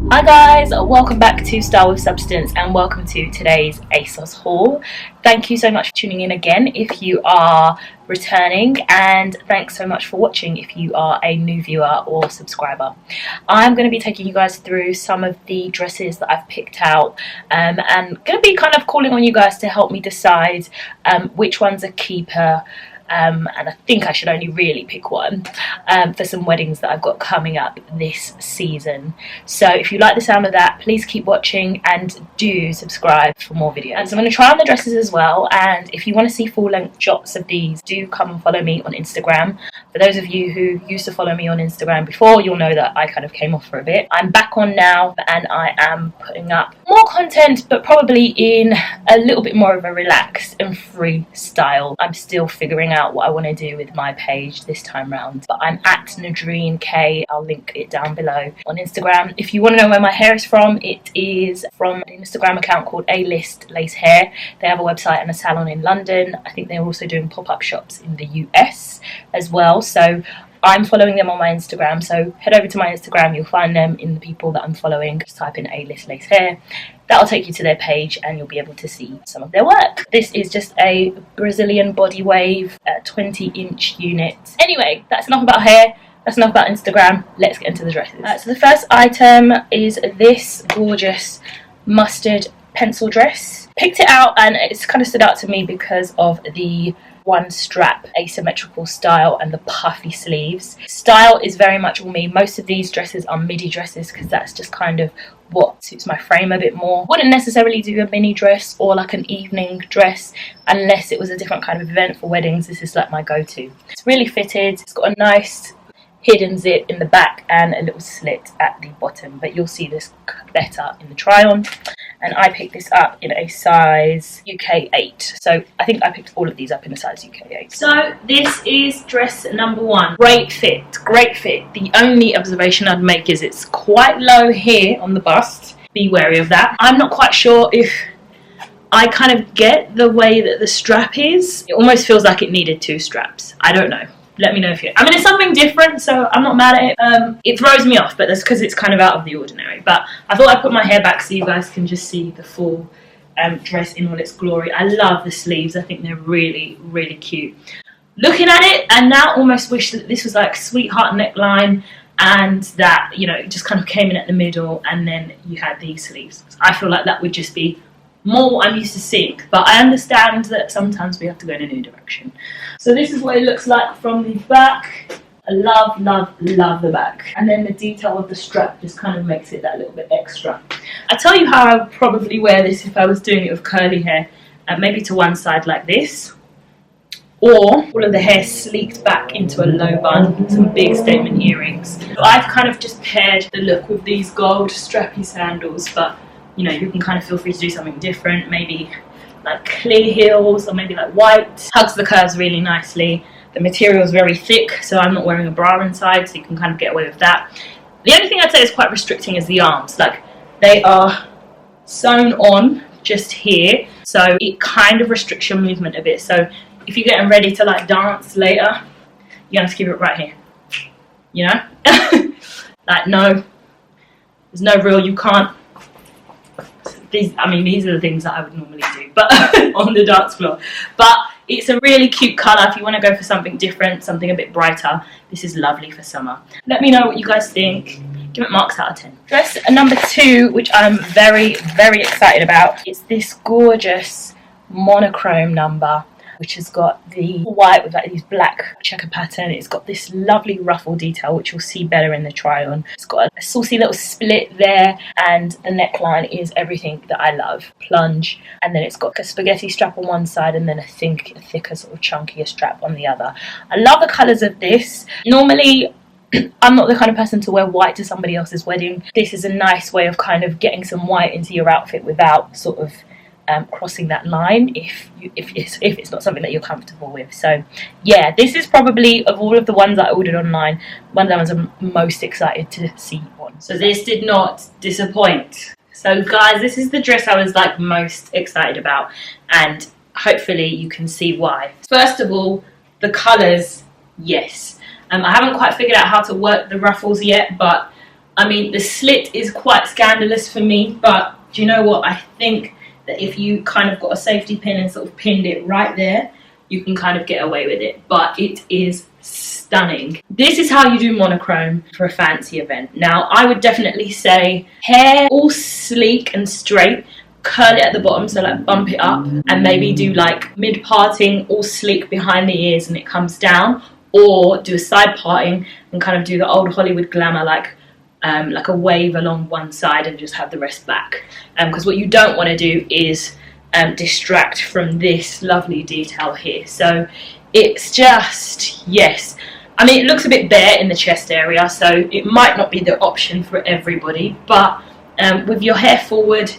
Hi guys, welcome back to Style with Substance and welcome to today's ASOS haul. Thank you so much for tuning in again if you are returning, and thanks so much for watching if you are a new viewer or subscriber. I'm going to be taking you guys through some of the dresses that I've picked out and going to be kind of calling on you guys to help me decide which one's a keeper. And I think I should only really pick one for some weddings that I've got coming up this season. So if you like the sound of that, please keep watching and do subscribe for more videos. And so I'm going to try on the dresses as well, and if you want to see full-length shots of these, do come and follow me on Instagram. For those of you who used to follow me on Instagram before, you'll know that I kind of came off for a bit. I'm back on now and I am putting up more content, but probably in a little bit more of a relaxed and free style. I'm still figuring out what I want to do with my page this time round, but I'm at Nadreen K. I'll link it down below on Instagram. If you want to know where my hair is from, it is from an Instagram account called A-List Lace Hair. They have a website and a salon in London. I think they're also doing pop-up shops in the US as well, so I'm following them on my Instagram, so head over to my Instagram, you'll find them in the people that I'm following. Just type in A-List Lace Hair. That'll take you to their page and you'll be able to see some of their work. This is just a Brazilian body wave 20-inch unit. Anyway, that's enough about hair. That's enough about Instagram. Let's get into the dresses. So the first item is this gorgeous mustard pencil dress. Picked it out and it's kind of stood out to me because of the one strap asymmetrical style and the puffy sleeves. Style is very much all me. Most of these dresses are midi dresses because that's just kind of what suits my frame a bit more. Wouldn't necessarily do a mini dress or like an evening dress unless it was a different kind of event. For weddings, this is like my go-to. It's really fitted. It's got a nice hidden zip in the back and a little slit at the bottom, but you'll see this better in the try on. And I picked this up in a size UK 8. So I think I picked all of these up in a size UK 8. So this is dress number 1. Great fit, great fit. The only observation I'd make is it's quite low here on the bust. Be wary of that. I'm not quite sure if I kind of get the way that the strap is. It almost feels like it needed 2 straps. I don't know. Let me know if you... I mean, it's something different, so I'm not mad at it. It throws me off, but that's because it's kind of out of the ordinary. But I thought I'd put my hair back so you guys can just see the full dress in all its glory. I love the sleeves. I think they're really, really cute. Looking at it, and now almost wish that this was like sweetheart neckline and that, you know, it just kind of came in at the middle and then you had these sleeves. I feel like that would just be more what I'm used to seeing, but I understand that sometimes we have to go in a new direction. So this is what it looks like from the back. I love, love, love the back. And then the detail of the strap just kind of makes it that little bit extra. I'll tell you how I would probably wear this if I was doing it with curly hair. Maybe to one side like this. Or all of the hair sleeked back into a low bun, some big statement earrings. So I've kind of just paired the look with these gold strappy sandals, but you know, you can kind of feel free to do something different, maybe like clear heels or maybe like white. Hugs the curves really nicely. The material is very thick, so I'm not wearing a bra inside, so you can kind of get away with that. The only thing I'd say is quite restricting is the arms. Like, they are sewn on just here, so it kind of restricts your movement a bit. So if you're getting ready to like dance later, you have to keep it right here, you know? Like, no, there's no rule, you can't. These are the things that I would normally do, but on the dance floor. But it's a really cute colour. If you want to go for something different, something a bit brighter, this is lovely for summer. Let me know what you guys think. Give it marks out of 10. Dress number 2, which I'm very, very excited about. It's this gorgeous monochrome number, which has got the white with like these black checker pattern. It's got this lovely ruffle detail, which you'll see better in the try on. It's got a saucy little split there, and the neckline is everything that I love. Plunge, and then it's got a spaghetti strap on one side and then a thicker sort of chunkier strap on the other. I love the colours of this. Normally, I'm not the kind of person to wear white to somebody else's wedding. This is a nice way of kind of getting some white into your outfit without sort of crossing that line if it's not something that you're comfortable with. So yeah, this is probably, of all of the ones that I ordered online, one of the ones I'm most excited to see on. So this did not disappoint. So guys, this is the dress I was like most excited about, and hopefully you can see why. First of all, the colours, yes. I haven't quite figured out how to work the ruffles yet, but I mean, the slit is quite scandalous for me, but do you know what? I think that if you kind of got a safety pin and sort of pinned it right there, you can kind of get away with it. But it is stunning. This is how you do monochrome for a fancy event. Now, I would definitely say hair all sleek and straight, curl it at the bottom, so like bump it up, and maybe do like mid parting all sleek behind the ears and it comes down, or do a side parting and kind of do the old Hollywood glamour, like a wave along one side and just have the rest back, because what you don't want to do is distract from this lovely detail here. So it's just, yes, I mean, it looks a bit bare in the chest area, so it might not be the option for everybody, but with your hair forward,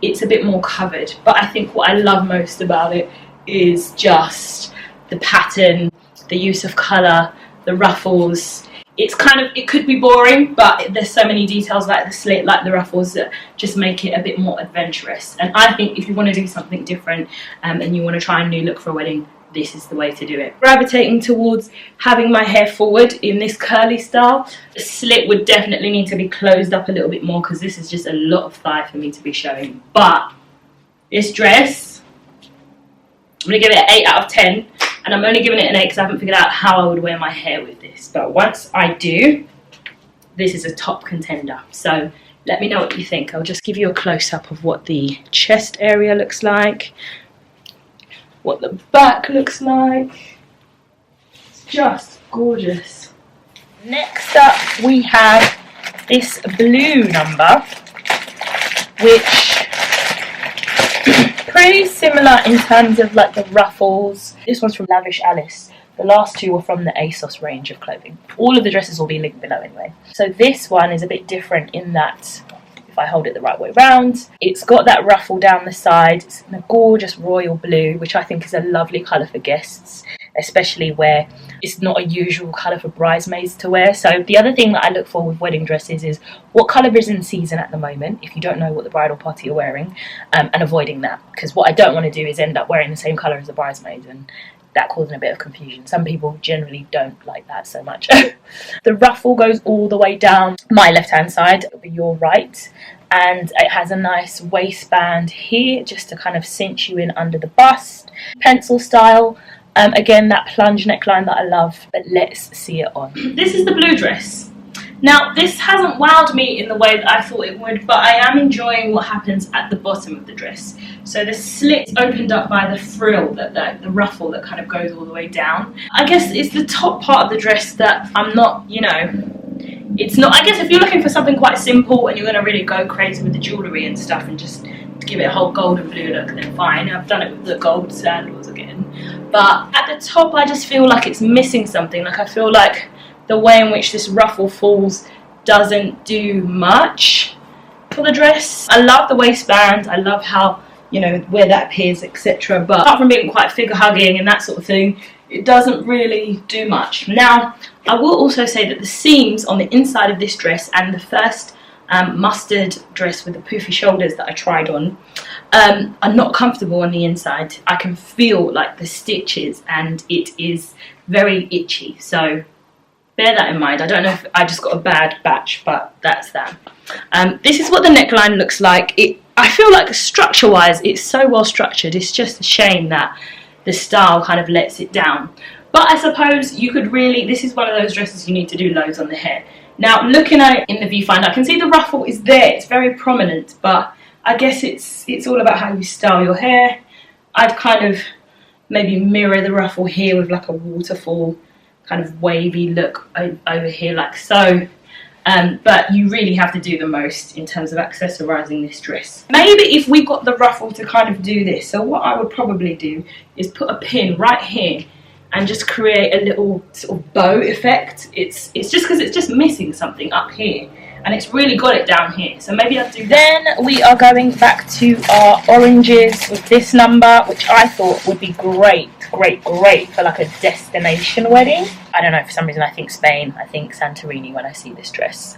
it's a bit more covered. But I think what I love most about it is just the pattern, the use of colour, the ruffles. It's kind of, it could be boring, but there's so many details like the slit, like the ruffles, that just make it a bit more adventurous. And I think if you want to do something different and you want to try a new look for a wedding, this is the way to do it. Gravitating towards having my hair forward in this curly style. The slit would definitely need to be closed up a little bit more, because this is just a lot of thigh for me to be showing. But this dress, I'm going to give it an 8 out of 10. And I'm only giving it an 8 because I haven't figured out how I would wear my hair with this. But once I do, this is a top contender. So let me know what you think. I'll just give you a close-up of what the chest area looks like, what the back looks like. It's just gorgeous. Next up, we have this blue number, which pretty similar in terms of like the ruffles. This one's from Lavish Alice. The last two were from the ASOS range of clothing. All of the dresses will be linked below anyway. So this one is a bit different in that, if I hold it the right way round, it's got that ruffle down the side. It's in a gorgeous royal blue, which I think is a lovely colour for guests, especially where it's not a usual colour for bridesmaids to wear. So the other thing that I look for with wedding dresses is what colour is in season at the moment, if you don't know what the bridal party are wearing, and avoiding that. Because what I don't want to do is end up wearing the same colour as the bridesmaids, and that causing a bit of confusion. Some people generally don't like that so much. The ruffle goes all the way down my left hand side, your right, and it has a nice waistband here just to kind of cinch you in under the bust. Pencil style. Again, that plunge neckline that I love, but let's see it on. This is the blue dress. Now, this hasn't wowed me in the way that I thought it would, but I am enjoying what happens at the bottom of the dress. So the slit's opened up by the frill, the ruffle that kind of goes all the way down. I guess it's the top part of the dress that I'm not, you know, it's not, I guess if you're looking for something quite simple and you're going to really go crazy with the jewellery and stuff and just give it a whole gold and blue look, then fine. I've done it with the gold sandals again. But at the top, I just feel like it's missing something. Like I feel like the way in which this ruffle falls doesn't do much for the dress. I love the waistband. I love how, you know, where that appears, etc. But apart from being quite figure hugging and that sort of thing, it doesn't really do much. Now, I will also say that the seams on the inside of this dress and the first mustard dress with the poofy shoulders that I tried on are not comfortable on the inside. I can feel like the stitches and it is very itchy, so bear that in mind. I don't know if I just got a bad batch, but that's that. This is what the neckline looks like. I feel like structure wise it's so well structured. It's just a shame that the style kind of lets it down, but I suppose you could really, this is one of those dresses you need to do loads on the hair. Now, looking at it in the viewfinder, I can see the ruffle is there. It's very prominent, but I guess it's all about how you style your hair. I'd kind of maybe mirror the ruffle here with like a waterfall kind of wavy look over here like so. But you really have to do the most in terms of accessorizing this dress. Maybe if we got the ruffle to kind of do this, so what I would probably do is put a pin right here and just create a little sort of bow effect. It's just because it's just missing something up here and it's really got it down here, so maybe I'll do that. Then we are going back to our oranges with this number, which I thought would be great for like a destination wedding. I don't know, for some reason I think Spain, I think Santorini when I see this dress.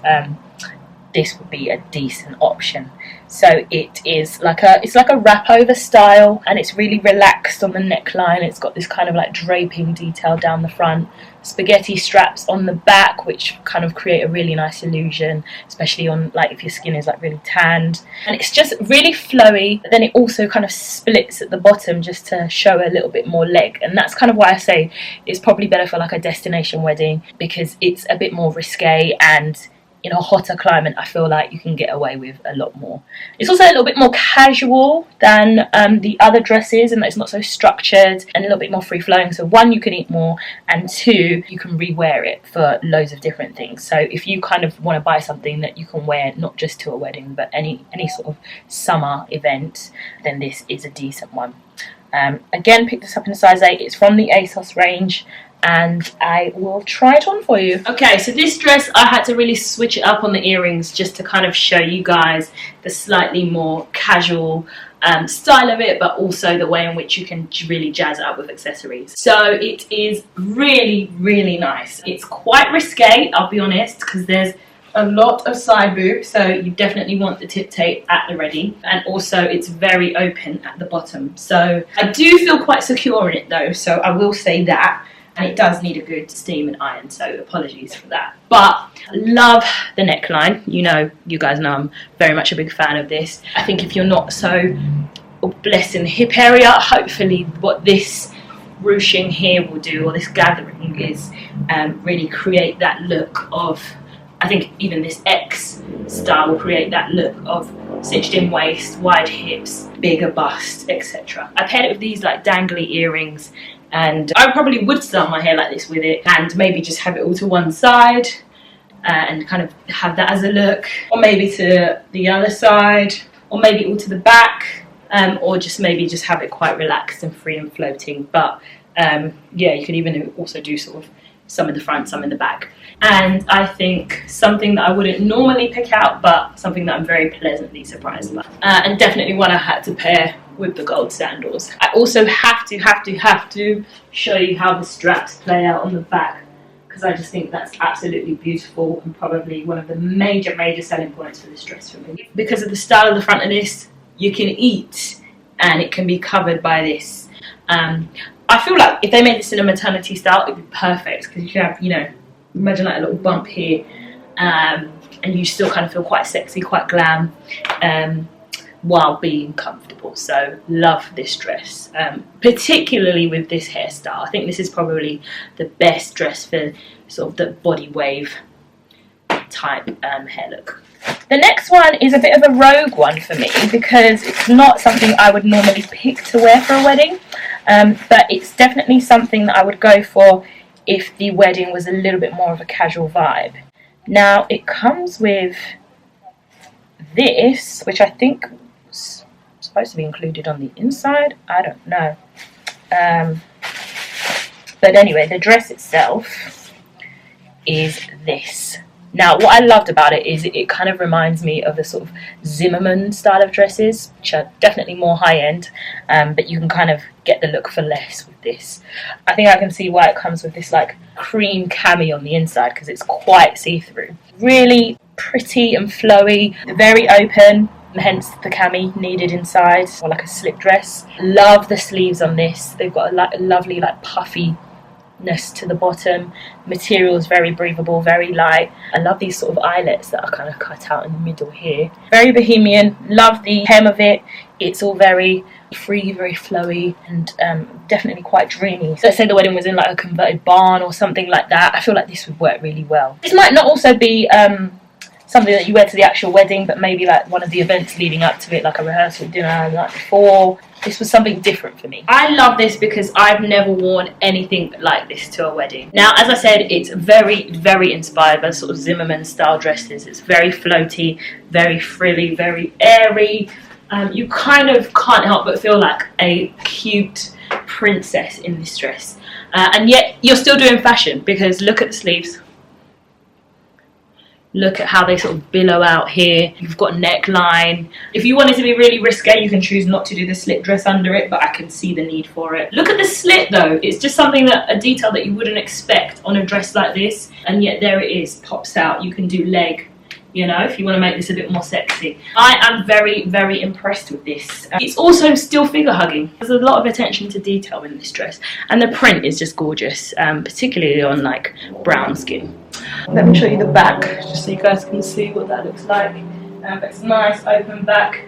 this would be a decent option. So it is like it's like a wrap over style, and it's really relaxed on the neckline. It's got this kind of like draping detail down the front, spaghetti straps on the back, which kind of create a really nice illusion, especially on like if your skin is like really tanned. And it's just really flowy, but then it also kind of splits at the bottom just to show a little bit more leg. And that's kind of why I say it's probably better for like a destination wedding, because it's a bit more risque, and in a hotter climate I feel like you can get away with a lot more. It's also a little bit more casual than the other dresses, and it's not so structured and a little bit more free flowing. So one, you can eat more, and two, you can rewear it for loads of different things. So if you kind of want to buy something that you can wear not just to a wedding but any sort of summer event, then this is a decent one. Again, picked this up in a size 8. It's from the ASOS range, and I will try it on for you. Okay, so this dress I had to really switch it up on the earrings just to kind of show you guys the slightly more casual style of it, but also the way in which you can really jazz it up with accessories. So it is really, really nice. It's quite risque, I'll be honest, because there's a lot of side boob, so you definitely want the tip tape at the ready, and also it's very open at the bottom. So I do feel quite secure in it though, so I will say that. And it does need a good steam and iron, so apologies for that. But I love the neckline. You guys know I'm very much a big fan of this. I think if you're not so blessed in the hip area, hopefully what this ruching here will do, or this gathering, is really create that look of, I think even this X style will create that look of cinched in waist, wide hips, bigger bust, etc. I paired it with these like dangly earrings, and I probably would style my hair like this with it, and maybe just have it all to one side and kind of have that as a look, or maybe to the other side, or maybe all to the back, or just maybe just have it quite relaxed and free and floating. But yeah, you could even also do sort of some in the front, some in the back. And I think something that I wouldn't normally pick out, but something that I'm very pleasantly surprised by, and definitely one I had to pair with the gold sandals. I also have to show you how the straps play out on the back, because I just think that's absolutely beautiful, and probably one of the major selling points for this dress for me. Because of the style of the front of this, you can eat and it can be covered by this. I feel like if they made this in a maternity style, it would be perfect, because you can have, imagine like a little bump here, and you still kind of feel quite sexy, quite glam, while being comfortable. So love this dress, particularly with this hairstyle. I think this is probably the best dress for sort of the body wave type hair look. The next one is a bit of a rogue one for me, because it's not something I would normally pick to wear for a wedding, but it's definitely something that I would go for if the wedding was a little bit more of a casual vibe. Now it comes with this, which I think was supposed to be included on the inside, I don't know, but anyway, the dress itself is this. Now what I loved about it is it kind of reminds me of the sort of Zimmermann style of dresses, which are definitely more high-end, but you can kind of get the look for less with this. I think I can see why it comes with this like cream cami on the inside, because it's quite see-through. Really pretty and flowy, very open, hence the cami needed inside, or like a slip dress. Love the sleeves on this. They've got a lovely like puffy to the bottom. Material is very breathable, very light. I love these sort of eyelets that are kind of cut out in the middle here. Very Bohemian. Love the hem of it. It's all very free, very flowy, and definitely quite dreamy. So let's say the wedding was in like a converted barn or something like that, I feel like this would work really well. This might not also be something that you wear to the actual wedding, but maybe like one of the events leading up to it, like a rehearsal dinner the night before. This was something different for me. I love this because I've never worn anything like this to a wedding. Now, as I said, it's very inspired by sort of Zimmermann style dresses. It's very floaty, very frilly, very airy. You kind of can't help but feel like a cute princess in this dress. And yet you're still doing fashion, because look at the sleeves. Look at how they sort of billow out here. You've got a neckline. If you wanted to be really risque, you can choose not to do the slit dress under it, but I can see the need for it. Look at the slit though. It's just something a detail that you wouldn't expect on a dress like this, and yet there it is, pops out. You can do leg, you know, if you want to make this a bit more sexy. I am very, very impressed with this. It's also still figure hugging. There's a lot of attention to detail in this dress, and the print is just gorgeous, particularly on like brown skin. Let me show you the back, just so you guys can see what that looks like. It's a nice open back,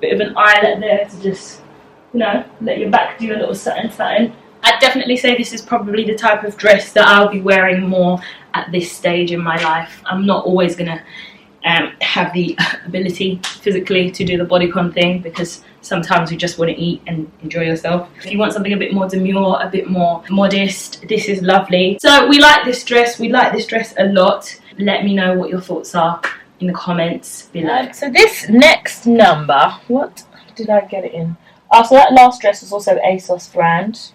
bit of an eyelet there to just, you know, let your back do a little something. I'd definitely say this is probably the type of dress that I'll be wearing more at this stage in my life. I'm not always gonna have the ability physically to do the bodycon thing, because sometimes you just want to eat and enjoy yourself. If you want something a bit more demure, a bit more modest, this is lovely. So we like this dress, a lot. Let me know what your thoughts are in the comments below. So this next number, what did I get it in? Oh, so that last dress was also ASOS brand.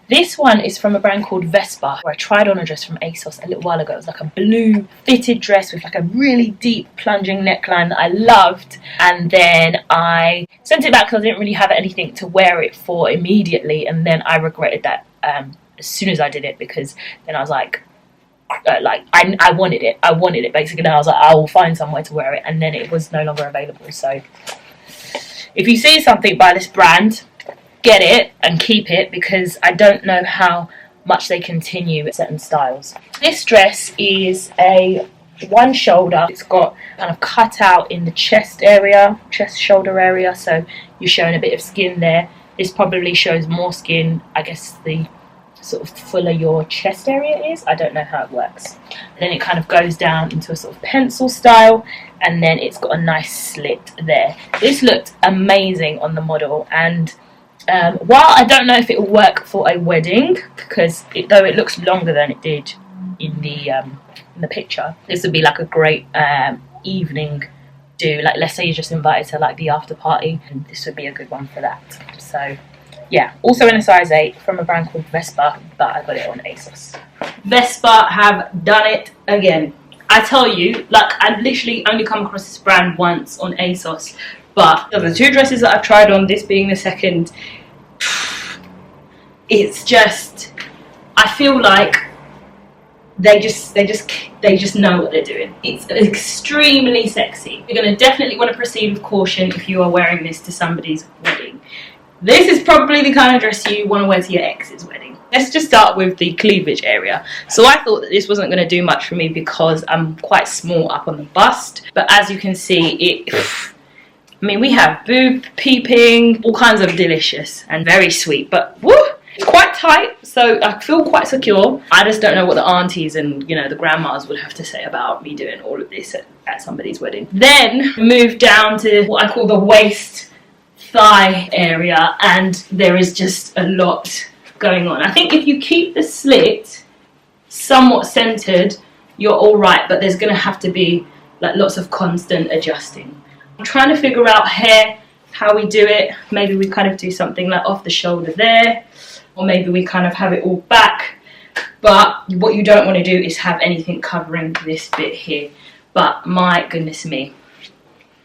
This one is from a brand called Vespa, where I tried on a dress from ASOS a little while ago. It was like a blue fitted dress with like a really deep plunging neckline that I loved. And then I sent it back because I didn't really have anything to wear it for immediately. And then I regretted that as soon as I did it, because then I was like I wanted it. I wanted it basically. And I was like, I will find somewhere to wear it. And then it was no longer available. So if you see something by this brand, get it and keep it, because I don't know how much they continue with certain styles. This dress is a one shoulder. It's got kind of cut out in the chest area, chest shoulder area, so you're showing a bit of skin there. This probably shows more skin, I guess the sort of fuller your chest area is. I don't know how it works. And then it kind of goes down into a sort of pencil style, and then it's got a nice slit there. This looked amazing on the model, and while I don't know if it will work for a wedding, because though it looks longer than it did in the picture, this would be like a great evening do. Like, let's say you're just invited to like the after party, and this would be a good one for that. So yeah, also in a size 8 from a brand called Vespa, but I got it on ASOS. Vespa have done it again. I tell you, like, I've literally only come across this brand once on ASOS, but the 2 dresses that I've tried on, this being the second, it's just, I feel like they just know what they're doing. It's extremely sexy. You're going to definitely want to proceed with caution if you are wearing this to somebody's wedding. This is probably the kind of dress you want to wear to your ex's wedding. Let's just start with the cleavage area. So I thought that this wasn't going to do much for me because I'm quite small up on the bust, but as you can see, I mean, we have boob peeping, all kinds of delicious and very sweet, but woo, it's quite tight, so I feel quite secure. I just don't know what the aunties and, you know, the grandmas would have to say about me doing all of this at somebody's wedding. Then move down to what I call the waist thigh area, and there is just a lot going on. I think if you keep the slit somewhat centered, you're all right, but there's going to have to be like lots of constant adjusting. I'm trying to figure out hair, how we do it. Maybe we kind of do something like off the shoulder there, or maybe we kind of have it all back. But what you don't want to do is have anything covering this bit here. But my goodness me,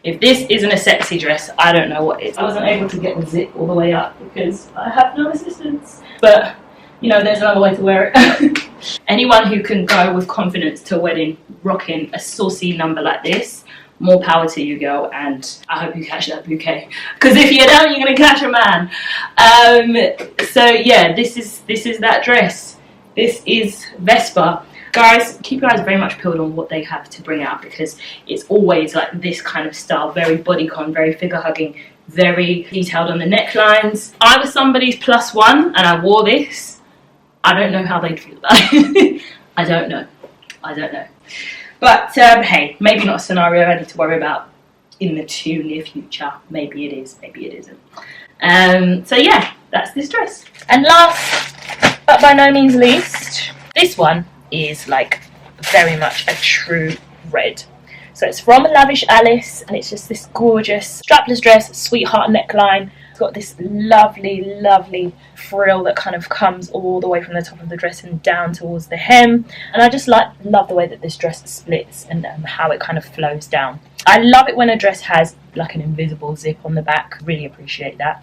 if this isn't a sexy dress, I don't know what is. I wasn't able to get the zip all the way up because I have no assistance. But, you know, there's another way to wear it. Anyone who can go with confidence to a wedding rocking a saucy number like this, more power to you, girl, and I hope you catch that bouquet. Because if you don't, you're gonna catch a man. So yeah, this is that dress. This is Vespa. Guys, keep your eyes very much peeled on what they have to bring out, because it's always like this kind of style, very bodycon, very figure hugging, very detailed on the necklines. I was somebody's +1 and I wore this. I don't know how they'd feel about it. I don't know. But hey, maybe not a scenario I need to worry about in the too near future. Maybe it is, maybe it isn't. So yeah, that's this dress. And last, but by no means least, this one is like very much a true red. So it's from Lavish Alice, and it's just this gorgeous strapless dress, sweetheart neckline. It's got this lovely, lovely frill that kind of comes all the way from the top of the dress and down towards the hem. And I just love the way that this dress splits and how it kind of flows down. I love it when a dress has like an invisible zip on the back. Really appreciate that.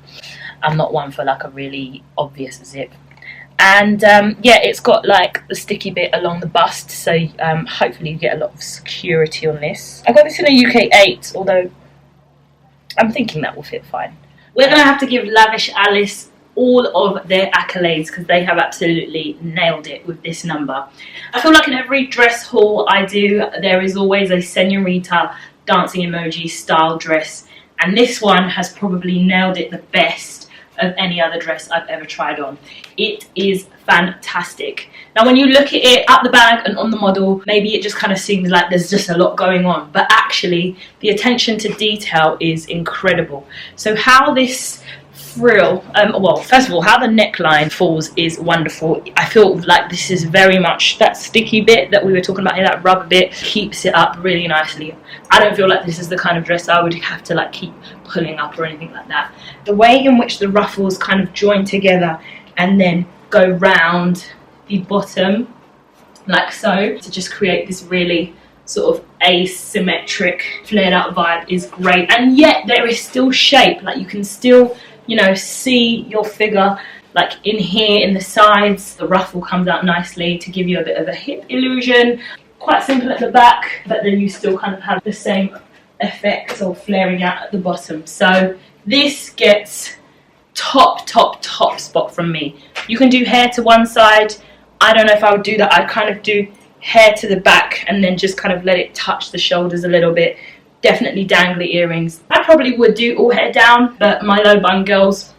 I'm not one for like a really obvious zip. And yeah, it's got like the sticky bit along the bust, so hopefully you get a lot of security on this. I got this in a UK 8, although I'm thinking that will fit fine. We're going to have to give Lavish Alice all of their accolades because they have absolutely nailed it with this number. I feel like in every dress haul I do, there is always a senorita dancing emoji style dress, and this one has probably nailed it the best of any other dress I've ever tried on. It is fantastic. Now when you look at it at the bag and on the model, maybe it just kind of seems like there's just a lot going on, but actually the attention to detail is incredible. So how this frill, well, first of all, how the neckline falls is wonderful. I feel like this is very much that sticky bit that we were talking about here, that rubber bit, keeps it up really nicely. I don't feel like this is the kind of dress I would have to like keep pulling up or anything like that. The way in which the ruffles kind of join together and then go round the bottom like so to just create this really sort of asymmetric flared out vibe is great, and yet there is still shape. Like you can still, you know, see your figure like in here in the sides. The ruffle comes out nicely to give you a bit of a hip illusion. Quite simple at the back, but then you still kind of have the same effect of flaring out at the bottom. So this gets top spot from me. You can do hair to one side. I don't know if I would do that. I'd kind of do hair to the back and then just kind of let it touch the shoulders a little bit. Definitely dangly earrings. I probably would do all hair down, but my low bun girls,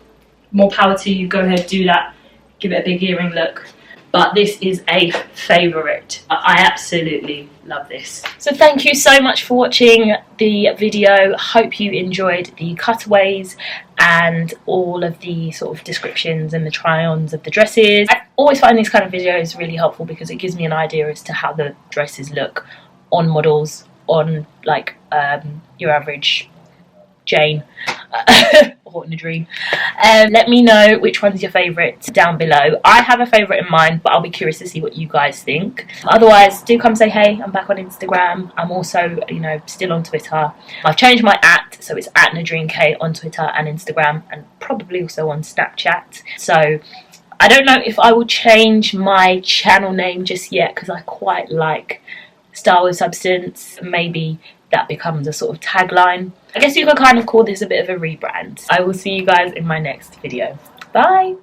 more power to you. Go ahead, do that. Give it a big earring look. But this is a favourite. I absolutely love this. So thank you so much for watching the video. Hope you enjoyed the cutaways and all of the sort of descriptions and the try-ons of the dresses. I always find these kind of videos really helpful because it gives me an idea as to how the dresses look on models, on like your average Jane or in a dream. Let me know which one's your favourite down below. I have a favourite in mind, but I'll be curious to see what you guys think. Otherwise, do come say hey. I'm back on Instagram. I'm also, you know, still on Twitter. I've changed my so it's @NadrineK on Twitter and Instagram, and probably also on Snapchat. So I don't know if I will change my channel name just yet because I quite like Style with Substance. Maybe that becomes a sort of tagline. I guess you could kind of call this a bit of a rebrand. I will see you guys in my next video. Bye!